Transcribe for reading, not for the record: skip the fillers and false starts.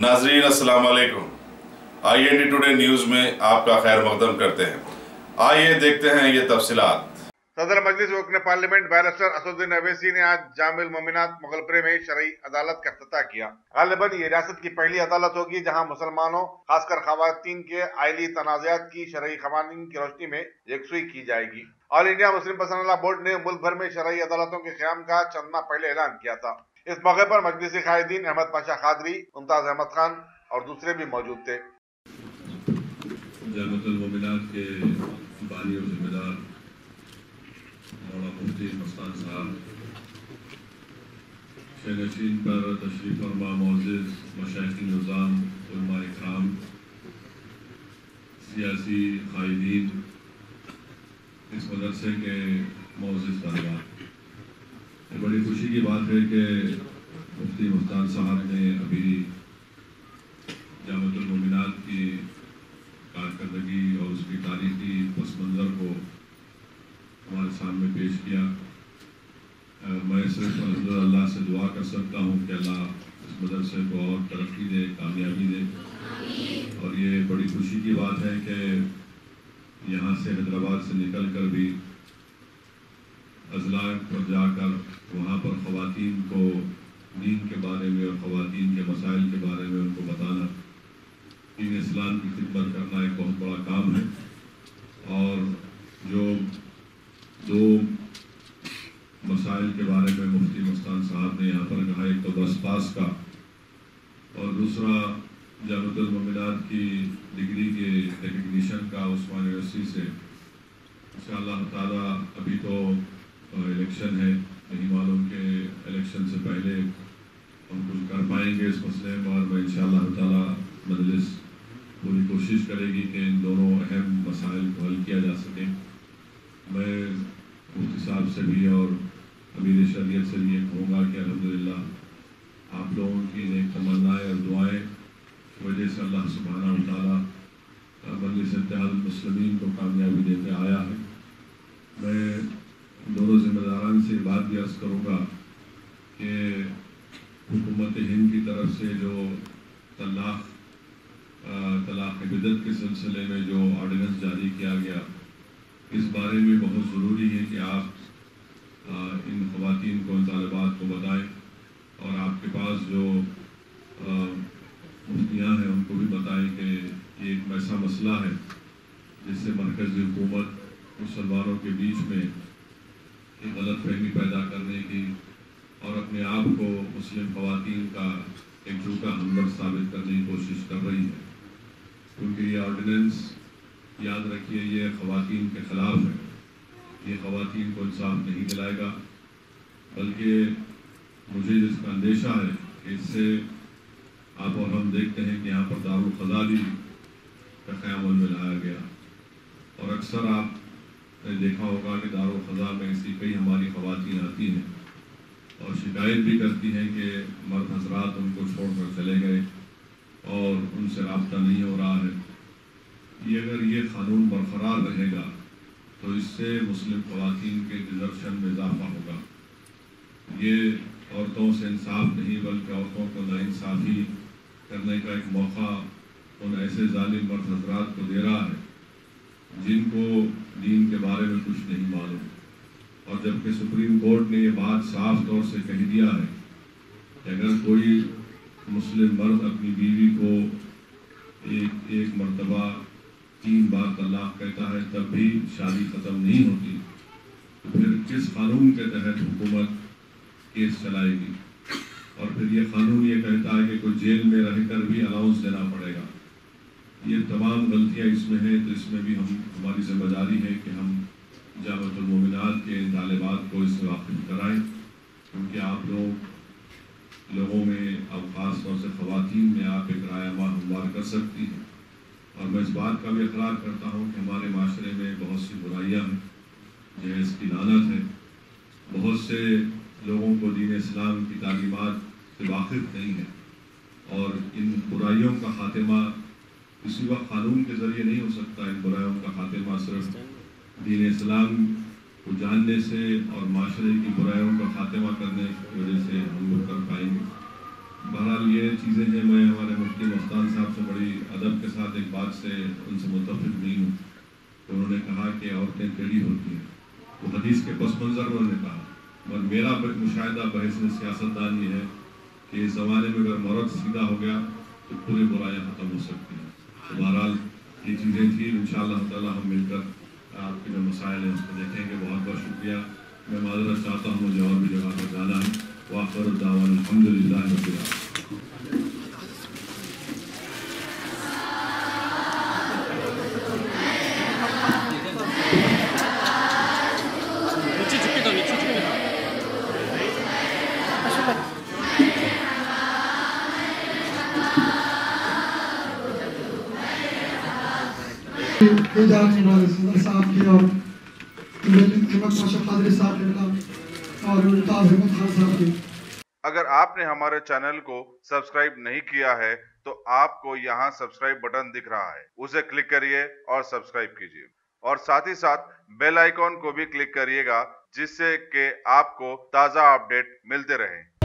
नाजरीन अस्सलाम वालेकुम। IND टुडे न्यूज़ में आपका खैर मकदम करते हैं। आइए देखते हैं ये तफसीलात। सदर मजलिस रुकन पार्लियामेंट बैरिस्टर असदुद्दीन अवैसी ने आज जामिल मोमिनात मुगलपुरे में शरई अदालत का इफ्तिताह किया। गालिबन ये रियासत की पहली अदालत होगी जहां मुसलमानों खासकर खवातीन के आइली तनाज़ात की शरई कवानीन की रोशनी में यकसुई की जाएगी। All India Muslim personal law board ने मुल्क भर में शरई अदालतों के क़याम का चंद माह पहले ऐलान किया था। इस मौके पर मजलिसी कायदीन अहमद पाशा कादरी, मुमताज अहमद खान और दूसरे भी मौजूद थे। जामिअतुल मोमिनात के बानी और जिम्मेदार मौलाना मुफ्ती मस्तान साहब, शहनशीन पर तशरीफ़ फरमा मोअज़्ज़िज़ मशाइख़ निज़ाम, उलमा इकराम, सियासी कायदीन, इस मदरसे के मोअज़्ज़िज़ तलबा, ये बड़ी खुशी की बात है कि मुफ्ती मस्तान साहब ने अभी जामिअतुल मोमिनात की कारकर्दगी और उसकी तारीख़ी पस मंज़र को हमारे सामने पेश किया। मैं सिर्फ अल्लाह से दुआ कर सकता हूँ कि अल्लाह इस मदरसे को और तरक्की दे, कामयाबी दे। और ये बड़ी खुशी की बात है कि यहाँ से हैदराबाद से निकल कर भी अज़ला पर जाकर वहाँ पर ख़वातीन को दीन के बारे में और ख़वातीन के मसाइल के बारे में उनको बताना, दीन इस्लाम की खिदमत करना एक बहुत बड़ा काम है। और जो दो मसाइल के बारे में मुफ्ती मस्तान साहब ने यहाँ पर कहा, एक तो बस पास का और दूसरा जामिअतुल मोमिनात की डिग्री के रिकग्निशन का उस्मान यूनिवर्सिटी से। इंशाअल्लाह ताला अभी तो इलेक्शन है, नहीं मालूम कि इलेक्शन से पहले हम कुछ कर पाएंगे इस मसले में, और मैं इंशाअल्लाह ताला मजलिस पूरी कोशिश करेगी कि इन दोनों अहम मसाइल को हल किया जा सके। मैं मुफ्ती साहब से भी और अमीर शरीयत से भी ये कहूँगा कि अल्हम्दुलिल्लाह आप लोगों की नेक तमन्नाएँ और दुआएँ की वजह से अल्लाह सुब्हानहू व तआला मजलिस इत्तेहादुल मुस्लिमीन को कामयाबी देते आया है। मैं दोनों ज़िम्मेदारान से बात भी अर्ज़ करूँगा कि हुकूमत हिंद की तरफ से जो तलाक़ बिदअत के सिलसिले में जो ऑर्डिनेंस जारी किया गया, इस बारे में बहुत ज़रूरी है कि आप इन ख़वातीन को, इन तालिबात को बताएं और आपके पास जो मुफ्तियाँ हैं उनको भी बताएं कि ये एक ऐसा मसला है जिससे मरकज़ी हुकूमत मुसलमानों के बीच में एक गलतफहमी पैदा करने की और अपने आप को मुस्लिम ख़वातीन का एक झूठा हमदर्द साबित करने की कोशिश कर रही है। क्योंकि ये ऑर्डिनेंस, याद रखिए, ये ख़वातीन के ख़िलाफ़ है। ये ख़वातीन को इंसाफ नहीं दिलाएगा, बल्कि मुझे जिसका अंदेशा है कि इससे आप और हम देखते हैं कि यहाँ पर दारुल क़ज़ा भी का क़याम में लाया गया। और अक्सर आपने देखा होगा कि दारुल क़ज़ा में ऐसी कई हमारी ख़वातीन आती हैं और शिकायत भी करती हैं कि मर्द हज़रात उनको छोड़ कर चले गए और उनसे राब्ता नहीं हो रहा है। ये अगर ये क़ानून बरकरार रहेगा तो इससे मुस्लिम ख़वातीन के डिज़र्शन में इजाफ़ा होगा। ये औरतों से इंसाफ नहीं बल्कि औरतों को नाइंसाफ़ी करने का एक मौका उन ऐसे ज़ालिम मर्द हज़रात को दे रहा है जिनको दीन के बारे में कुछ नहीं मालूम। और जबकि सुप्रीम कोर्ट ने ये बात साफ तौर से कह दिया है कि अगर कोई मुस्लिम मर्द अपनी बीवी को एक मरतबा 3 बार तलाक कहता है तब भी शादी ख़त्म नहीं होती, तो फिर किस कानून के तहत हुकूमत केस चलाएगी? और फिर ये कानून ये कहता है कि कोई जेल में रहकर भी अलाउंस देना पड़ेगा। ये तमाम गलतियाँ इसमें हैं। तो इसमें भी हमारी जिम्मेदारी है कि हम जामिअतुल मोमिनात के तालिबात को इससे वाकिफ़ कराएँ, क्योंकि आप लोगों में अब ख़ास तौर से ख़वातीन में आप एक रायमा हमवार कर सकती हैं। और मैं इस बात का भी इक़रार करता हूँ कि हमारे माशरे में बहुत सी बुराइयाँ हैं, जहेज़ की लानत है। बहुत से लोगों को दीन इस्लाम की तालीमात से वाकिफ़ नहीं है और इन बुराइयों का ख़ात्मा किसी वक्त क़ानून के ज़रिए नहीं हो सकता। इन बुराइयों का ख़ात्मा सिर्फ दीन इस्लाम को जानने से और माशरे की बुराइयों का ख़ात्मा करने की वजह से हम लोग कर पाएंगे। बहरहाल ये चीज़ें हैं। मैं हमारे मुफ्ती सुल्तान साहब से बड़ी अदब के साथ एक बात से उनसे मुत्तफिक नहीं हूँ। तो उन्होंने कहा कि औरतें टेढ़ी होती हैं, तो हदीस के पस मंज़र में उन्होंने कहा, और मेरा मुशाहिदा बहस सियासतदान ये है कि इस ज़माने में अगर मर्द सीधा हो गया तो पूरी बुराइयाँ ख़त्म हो सकती हैं। तो बहरहाल ये चीज़ें थी, इंशाअल्लाह ताला हम मिलकर आपके जो मसाइल हैं उसको देखेंगे। बहुत बहुत शुक्रिया। मैं माजरत चाहता हूँ, मुझे और भी जगह पर जाना है। वाखिर दावाना अल्हम्दुलिल्लाहि रब्बिल आलमीन। सदर साहब की और हिम्मत माशा कादरी साहब के और उल्ताफ हिम्मत खान साहब की। अगर आपने हमारे चैनल को सब्सक्राइब नहीं किया है तो आपको यहाँ सब्सक्राइब बटन दिख रहा है, उसे क्लिक करिए और सब्सक्राइब कीजिए, और साथ ही साथ बेल आइकॉन को भी क्लिक करिएगा, जिससे कि आपको ताज़ा अपडेट मिलते रहें।